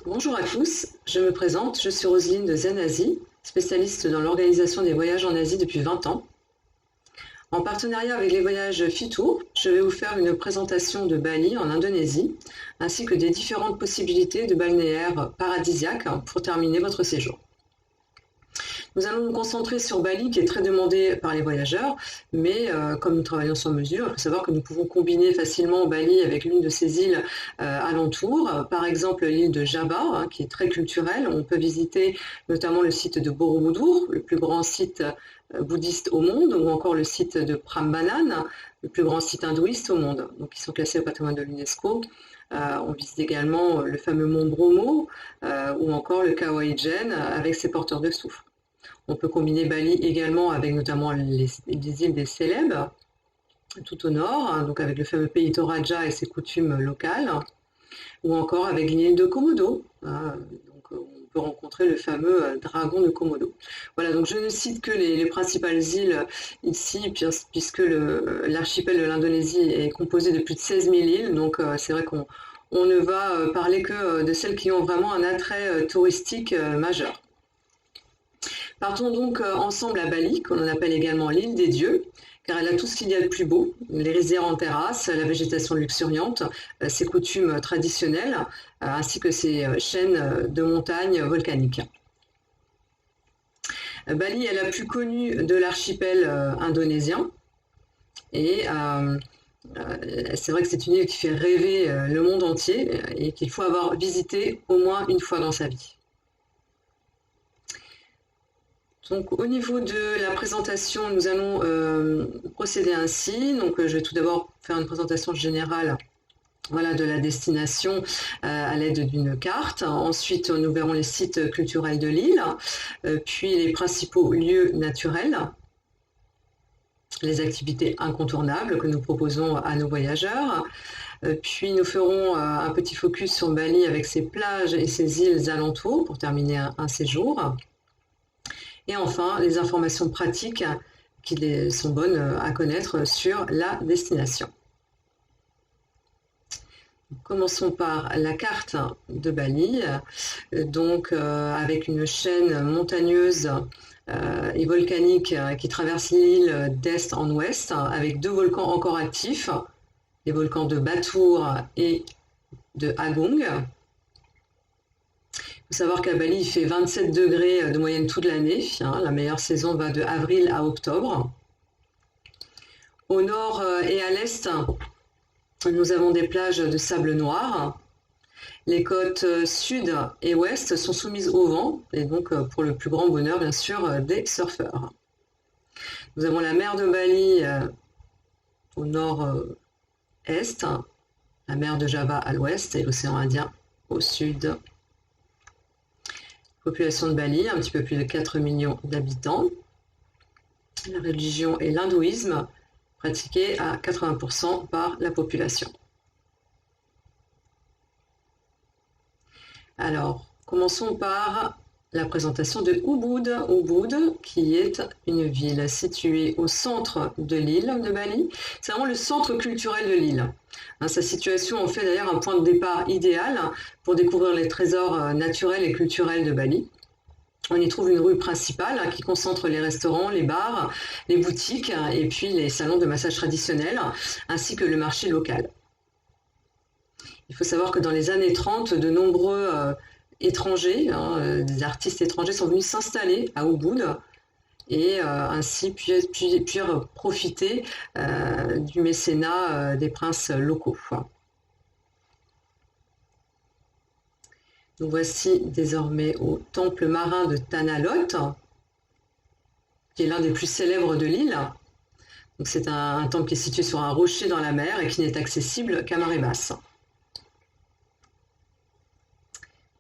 Bonjour à tous, je me présente, je suis Roselyne de Zen Asie, spécialiste dans l'organisation des voyages en Asie depuis 20 ans. En partenariat avec les voyages Fitour, je vais vous faire une présentation de Bali en Indonésie, ainsi que des différentes possibilités de balnéaires paradisiaques pour terminer votre séjour. Nous allons nous concentrer sur Bali, qui est très demandé par les voyageurs, mais comme nous travaillons sur mesure, il faut savoir que nous pouvons combiner facilement Bali avec l'une de ces îles alentours. Par exemple, l'île de Java, qui est très culturelle. On peut visiter notamment le site de Borobudur, le plus grand site bouddhiste au monde, ou encore le site de Prambanan, le plus grand site hindouiste au monde. Donc, ils sont classés au patrimoine de l'UNESCO. On visite également le fameux mont Bromo ou encore le Khao Jen avec ses porteurs de soufre. On peut combiner Bali également avec notamment les îles des Célèbes, tout au nord, donc avec le fameux pays Toraja et ses coutumes locales, ou encore avec l'île de Komodo. Donc on peut rencontrer le fameux dragon de Komodo. Voilà, donc je ne cite que les principales îles ici, puisque l'archipel de l'Indonésie est composé de plus de 16 000 îles, donc c'est vrai qu'on ne va parler que de celles qui ont vraiment un attrait touristique majeur. Partons donc ensemble à Bali, qu'on appelle également l'île des dieux, car elle a tout ce qu'il y a de plus beau, les rizières en terrasse, la végétation luxuriante, ses coutumes traditionnelles, ainsi que ses chaînes de montagnes volcaniques. Bali est la plus connue de l'archipel indonésien, et c'est vrai que c'est une île qui fait rêver le monde entier et qu'il faut avoir visité au moins une fois dans sa vie. Donc, au niveau de la présentation, nous allons procéder ainsi. Donc, je vais tout d'abord faire une présentation générale de la destination à l'aide d'une carte. Ensuite, nous verrons les sites culturels de l'île, puis les principaux lieux naturels, les activités incontournables que nous proposons à nos voyageurs. Puis nous ferons un petit focus sur Bali avec ses plages et ses îles alentours pour terminer un séjour. Et enfin, les informations pratiques qui sont bonnes à connaître sur la destination. Commençons par la carte de Bali, donc avec une chaîne montagneuse et volcanique qui traverse l'île d'est en ouest, avec deux volcans encore actifs, les volcans de Batur et de Agung. Il faut savoir qu'à Bali, il fait 27 degrés de moyenne toute l'année. La meilleure saison va de avril à octobre. Au nord et à l'est, nous avons des plages de sable noir. Les côtes sud et ouest sont soumises au vent, et donc pour le plus grand bonheur, bien sûr, des surfeurs. Nous avons la mer de Bali au nord-est, la mer de Java à l'ouest et l'océan Indien au sud. Population de Bali, un petit peu plus de 4 millions d'habitants. La religion est l'hindouisme, pratiqué à 80% par la population. Alors, commençons par la présentation de Ubud. Ubud, qui est une ville située au centre de l'île de Bali. C'est vraiment le centre culturel de l'île. Sa situation en fait d'ailleurs un point de départ idéal pour découvrir les trésors naturels et culturels de Bali. On y trouve une rue principale qui concentre les restaurants, les bars, les boutiques et puis les salons de massage traditionnels, ainsi que le marché local. Il faut savoir que dans les années 30, de nombreux étrangers, des artistes étrangers sont venus s'installer à Ubud et ainsi purent profiter du mécénat des princes locaux. Nous voici désormais au temple marin de Tanah Lot, qui est l'un des plus célèbres de l'île. C'est un temple qui est situé sur un rocher dans la mer et qui n'est accessible qu'à marée basse.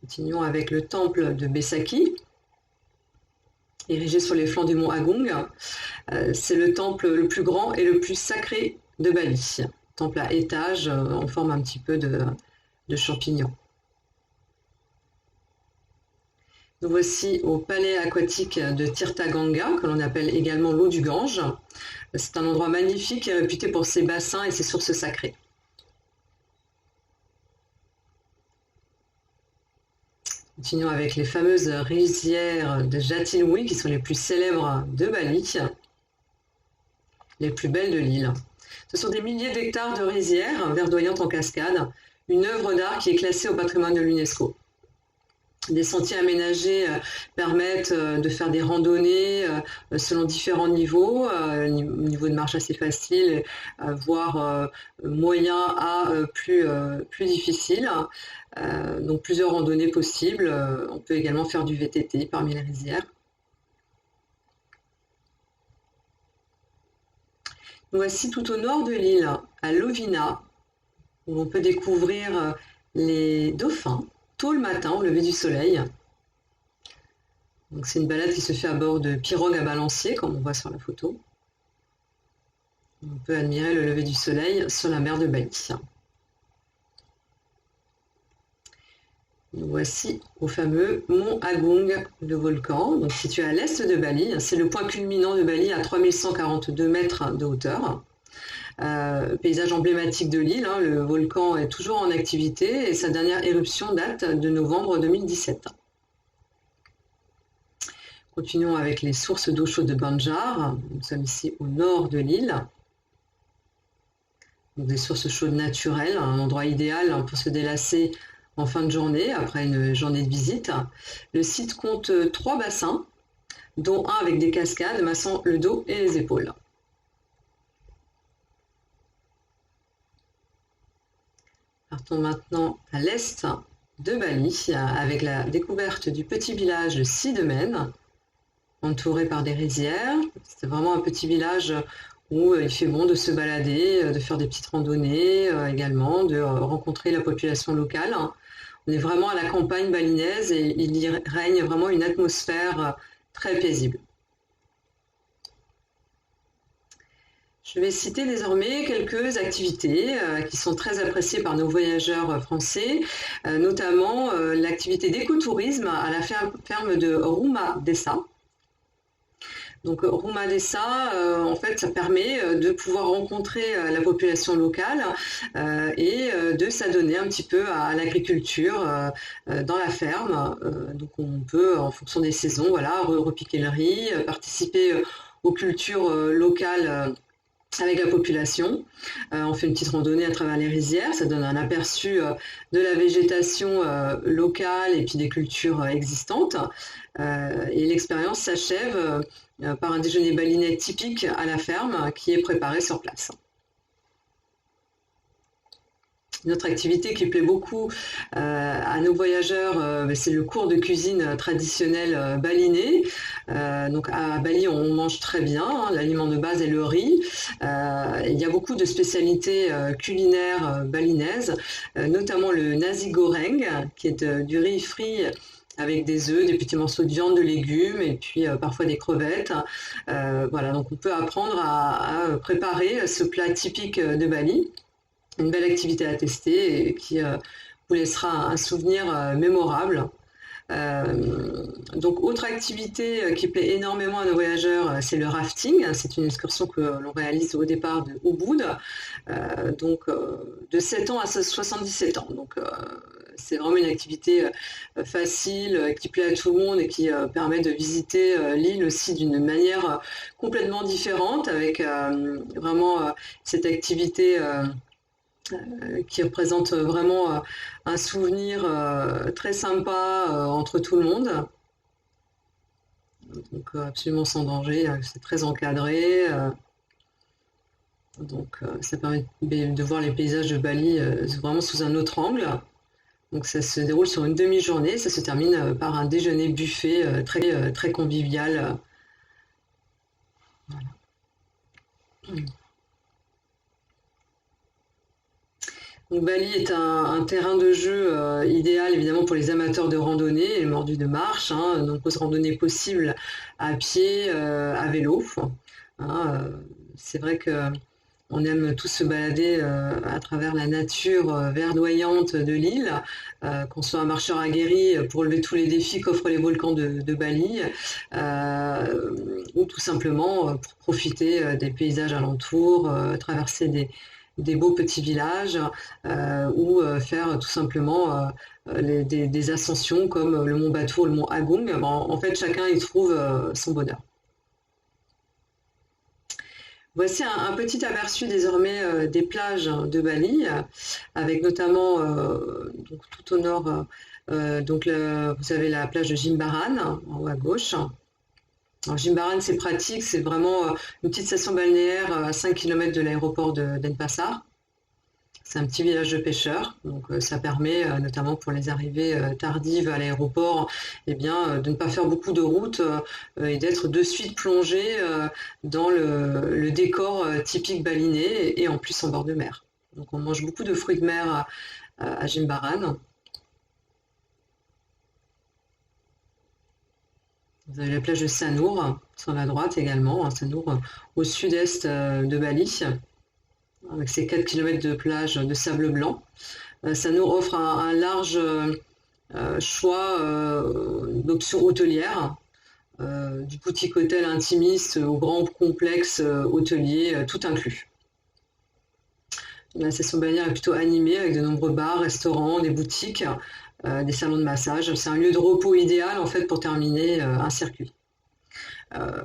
Continuons avec le temple de Besaki, érigé sur les flancs du mont Agung. C'est le temple le plus grand et le plus sacré de Bali. Temple à étages en forme un petit peu de champignon. Nous voici au palais aquatique de Tirtha Ganga, que l'on appelle également l'eau du Gange. C'est un endroit magnifique et réputé pour ses bassins et ses sources sacrées. Continuons avec les fameuses rizières de Jatiluwih qui sont les plus célèbres de Bali, les plus belles de l'île. Ce sont des milliers d'hectares de rizières verdoyantes en cascade, une œuvre d'art qui est classée au patrimoine de l'UNESCO. Des sentiers aménagés permettent de faire des randonnées selon différents niveaux, niveau de marche assez facile, voire moyen à plus difficile. Donc plusieurs randonnées possibles. On peut également faire du VTT parmi les rizières. Nous voici tout au nord de l'île, à Lovina, où on peut découvrir les dauphins tôt le matin au lever du soleil. Donc c'est une balade qui se fait à bord de pirogues à balancier, comme on voit sur la photo. On peut admirer le lever du soleil sur la mer de Bali. Nous voici au fameux mont Agung, le volcan, donc situé à l'est de Bali. C'est le point culminant de Bali à 3142 mètres de hauteur. Paysage emblématique de l'île, le volcan est toujours en activité et sa dernière éruption date de novembre 2017. Continuons avec les sources d'eau chaude de Banjar. Nous sommes ici au nord de l'île. Des sources chaudes naturelles, un endroit idéal pour se délasser en fin de journée, après une journée de visite. Le site compte 3 bassins, dont un avec des cascades massant le dos et les épaules. Partons maintenant à l'est de Bali, avec la découverte du petit village de Sidemen, entouré par des rizières. C'est vraiment un petit village où il fait bon de se balader, de faire des petites randonnées également, de rencontrer la population locale. On est vraiment à la campagne balinaise et il y règne vraiment une atmosphère très paisible. Je vais citer désormais quelques activités qui sont très appréciées par nos voyageurs français, notamment l'activité d'écotourisme à la ferme de Rumah Desa. Donc Rumah Desa, en fait, ça permet de pouvoir rencontrer la population locale et de s'adonner un petit peu à l'agriculture dans la ferme. Donc on peut, en fonction des saisons, voilà, repiquer le riz, participer aux cultures locales avec la population. On fait une petite randonnée à travers les rizières, ça donne un aperçu de la végétation locale et puis des cultures existantes. Et l'expérience s'achève par un déjeuner balinais typique à la ferme qui est préparé sur place. Une autre activité qui plaît beaucoup à nos voyageurs, c'est le cours de cuisine traditionnel balinais. Donc à Bali, on mange très bien, l'aliment de base est le riz. Il y a beaucoup de spécialités culinaires balinaises, notamment le nasi goreng, qui est du riz frit avec des œufs, des petits morceaux de viande, de légumes et puis parfois des crevettes. Voilà, donc on peut apprendre à préparer ce plat typique de Bali. Une belle activité à tester et qui vous laissera un souvenir mémorable. Donc autre activité qui plaît énormément à nos voyageurs, c'est le rafting. C'est une excursion que l'on réalise au départ de Ubud, donc de 7 ans à 77 ans. Donc c'est vraiment une activité facile, qui plaît à tout le monde et qui permet de visiter l'île aussi d'une manière complètement différente, avec vraiment cette activité qui représente vraiment un souvenir très sympa entre tout le monde. Donc absolument sans danger, c'est très encadré. Donc ça permet de voir les paysages de Bali vraiment sous un autre angle. Donc ça se déroule sur une demi-journée, ça se termine par un déjeuner buffet très convivial. Voilà. Donc Bali est un terrain de jeu idéal évidemment pour les amateurs de randonnée et les mordus de marche. De nombreuses randonnées possibles à pied, à vélo. C'est vrai que On aime tous se balader à travers la nature verdoyante de l'île, qu'on soit un marcheur aguerri pour lever tous les défis qu'offrent les volcans de Bali, ou tout simplement pour profiter des paysages alentours, traverser des beaux petits villages, ou faire tout simplement des ascensions comme le mont Batur ou le mont Agung. Bon, en fait, chacun y trouve son bonheur. Voici un petit aperçu désormais des plages de Bali, avec notamment donc tout au nord, vous avez la plage de Jimbaran en haut à gauche. Alors, Jimbaran, c'est pratique, c'est vraiment une petite station balnéaire à 5 km de l'aéroport de Denpasar. C'est un petit village de pêcheurs, donc ça permet notamment pour les arrivées tardives à l'aéroport, eh bien, de ne pas faire beaucoup de route et d'être de suite plongé dans le décor typique balinais et en plus en bord de mer. Donc on mange beaucoup de fruits de mer à Jimbaran. Vous avez la plage de Sanur sur la droite également, Sanur au sud-est de Bali, avec ses 4 km de plage de sable blanc. Sanur offre un large choix d'options hôtelières, du boutique hôtel intimiste au grand complexe hôtelier, tout inclus. La station balnéaire est plutôt animée avec de nombreux bars, restaurants, des boutiques, des salons de massage. C'est un lieu de repos idéal en fait pour terminer un circuit.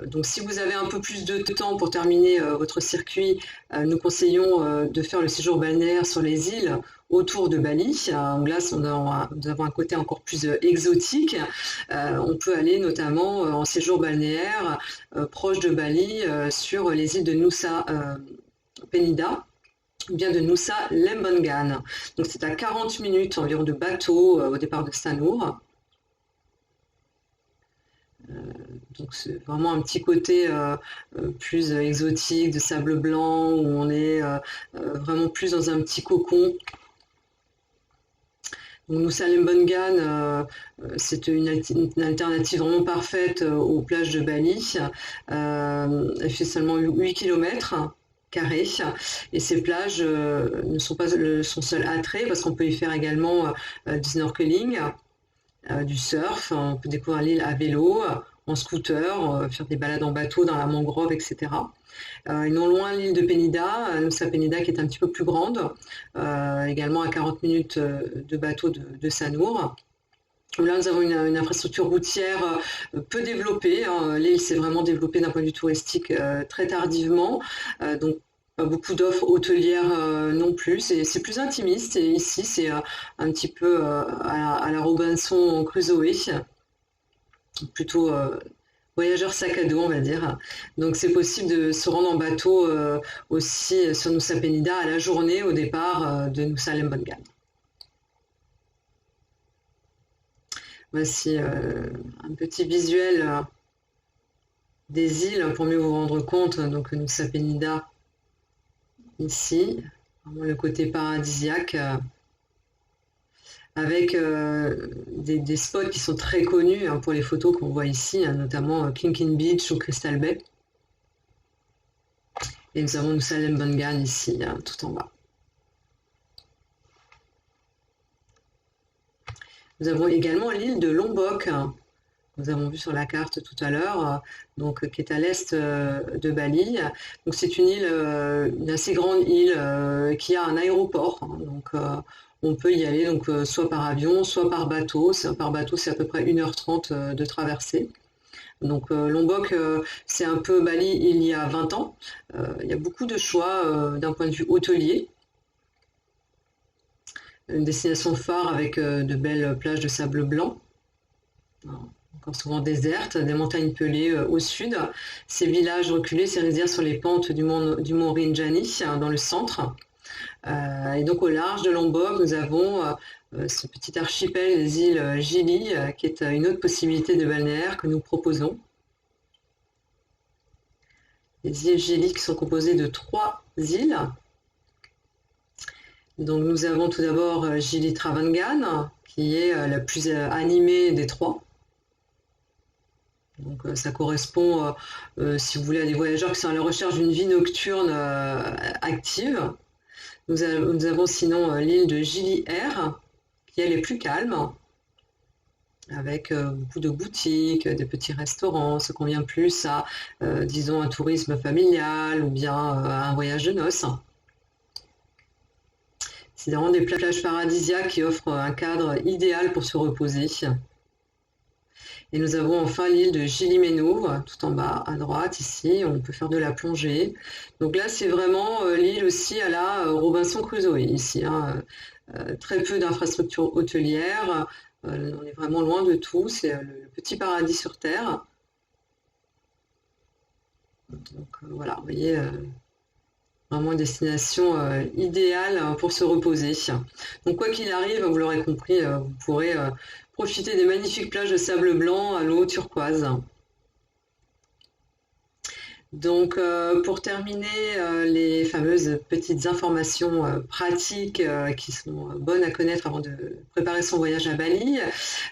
Donc si vous avez un peu plus de temps pour terminer votre circuit, nous conseillons de faire le séjour balnéaire sur les îles autour de Bali. Donc là, nous avons un côté encore plus exotique. On peut aller notamment en séjour balnéaire proche de Bali sur les îles de Nusa Penida, ou bien de Nusa Lembongan. Donc c'est à 40 minutes environ de bateau au départ de Sanur. Donc c'est vraiment un petit côté plus exotique, de sable blanc, où on est vraiment plus dans un petit cocon. Donc Nusa Lembongan, c'est une alternative vraiment parfaite aux plages de Bali. Elle fait seulement 8 km carrés, et ces plages ne sont pas son seul attrait, parce qu'on peut y faire également du snorkeling, du surf, on peut découvrir l'île à vélo, en scooter, faire des balades en bateau dans la mangrove, etc. Et non loin l'île de Penida, Nusa Penida, qui est un petit peu plus grande, également à 40 minutes de bateau de Sanur. Là, nous avons une infrastructure routière peu développée. L'île s'est vraiment développée d'un point de vue touristique très tardivement. Donc, pas beaucoup d'offres hôtelières non plus. C'est plus intimiste. Et ici, c'est un petit peu à la Robinson Crusoe. Plutôt voyageur sac à dos, on va dire. Donc, c'est possible de se rendre en bateau aussi sur Nusa Penida à la journée au départ de Nusa Lembongan. Voici un petit visuel des îles pour mieux vous rendre compte. Donc Nusa Penida ici, vraiment le côté paradisiaque, avec des spots qui sont très connus pour les photos qu'on voit ici, notamment Klinkin Beach ou Crystal Bay. Et nous avons Nusa Lembongan ici, tout en bas. Nous avons également l'île de Lombok, nous avons vu sur la carte tout à l'heure, donc qui est à l'est de Bali. Donc c'est une île, une assez grande île qui a un aéroport. Donc on peut y aller donc soit par avion, soit par bateau. Par bateau, c'est à peu près 1h30 de traversée. Donc Lombok, c'est un peu Bali il y a 20 ans. Il y a beaucoup de choix d'un point de vue hôtelier. Une destination phare avec de belles plages de sable blanc, encore souvent désertes, des montagnes pelées au sud. Ces villages reculés, ces rizières sur les pentes du mont Rinjani, dans le centre. Et donc au large de Lombok, nous avons ce petit archipel des îles Gili, qui est une autre possibilité de balnéaire que nous proposons. Les îles Gili qui sont composées de 3 îles. Donc nous avons tout d'abord Gili Travangan, qui est la plus animée des 3. Donc ça correspond, si vous voulez, à des voyageurs qui sont à la recherche d'une vie nocturne active. Nous avons sinon l'île de Gili Air, qui elle est plus calme, avec beaucoup de boutiques, des petits restaurants, ce convient plus à, disons, un tourisme familial ou bien un voyage de noces. C'est vraiment des plages paradisiaques qui offrent un cadre idéal pour se reposer. Et nous avons enfin l'île de Gili Meno, tout en bas à droite ici, on peut faire de la plongée. Donc là, c'est vraiment l'île aussi à la Robinson Crusoe ici, hein. Très peu d'infrastructures hôtelières, on est vraiment loin de tout, c'est le petit paradis sur Terre. Donc voilà, vous voyez, vraiment une destination idéale pour se reposer. Donc quoi qu'il arrive, vous l'aurez compris, vous pourrez profiter des magnifiques plages de sable blanc à l'eau turquoise. Donc, pour terminer, les fameuses petites informations pratiques qui sont bonnes à connaître avant de préparer son voyage à Bali.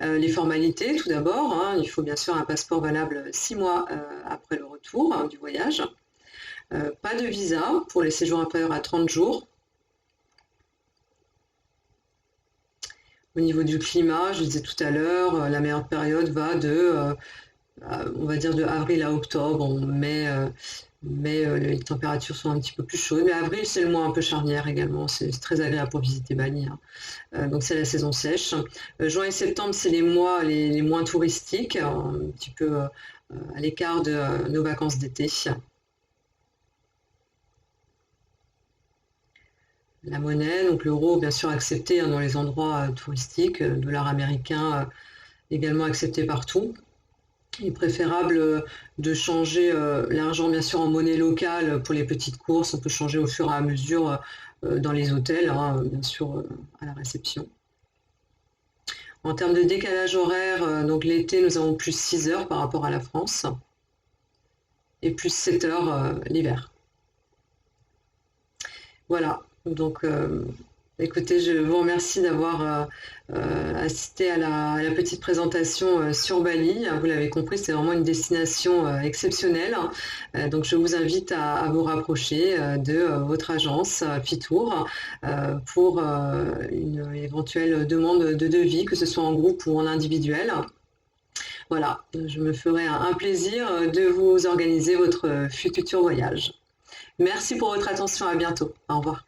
Les formalités, tout d'abord, hein, il faut bien sûr un passeport valable 6 mois après le retour du voyage. Pas de visa pour les séjours inférieurs à 30 jours. Au niveau du climat, je disais tout à l'heure, la meilleure période va on va dire de avril à octobre. En mai, les températures sont un petit peu plus chaudes. Mais avril, c'est le mois un peu charnière également. C'est très agréable pour visiter Bali, hein. Donc c'est la saison sèche. Juin et septembre, c'est les mois les moins touristiques, un petit peu à l'écart de nos vacances d'été. La monnaie, donc l'euro, bien sûr accepté, hein, dans les endroits touristiques, le dollar américain également accepté partout. Il est préférable de changer l'argent, bien sûr, en monnaie locale pour les petites courses. On peut changer au fur et à mesure dans les hôtels, hein, bien sûr, à la réception. En termes de décalage horaire, donc l'été, nous avons plus 6 heures par rapport à la France et plus 7 heures l'hiver. Voilà, donc écoutez, je vous remercie d'avoir assisté à la petite présentation sur Bali. Vous l'avez compris, c'est vraiment une destination exceptionnelle. Donc je vous invite à vous rapprocher de votre agence Fitour pour une éventuelle demande de devis, que ce soit en groupe ou en individuel. Voilà, je me ferai un plaisir de vous organiser votre futur voyage. Merci pour votre attention, à bientôt. Au revoir.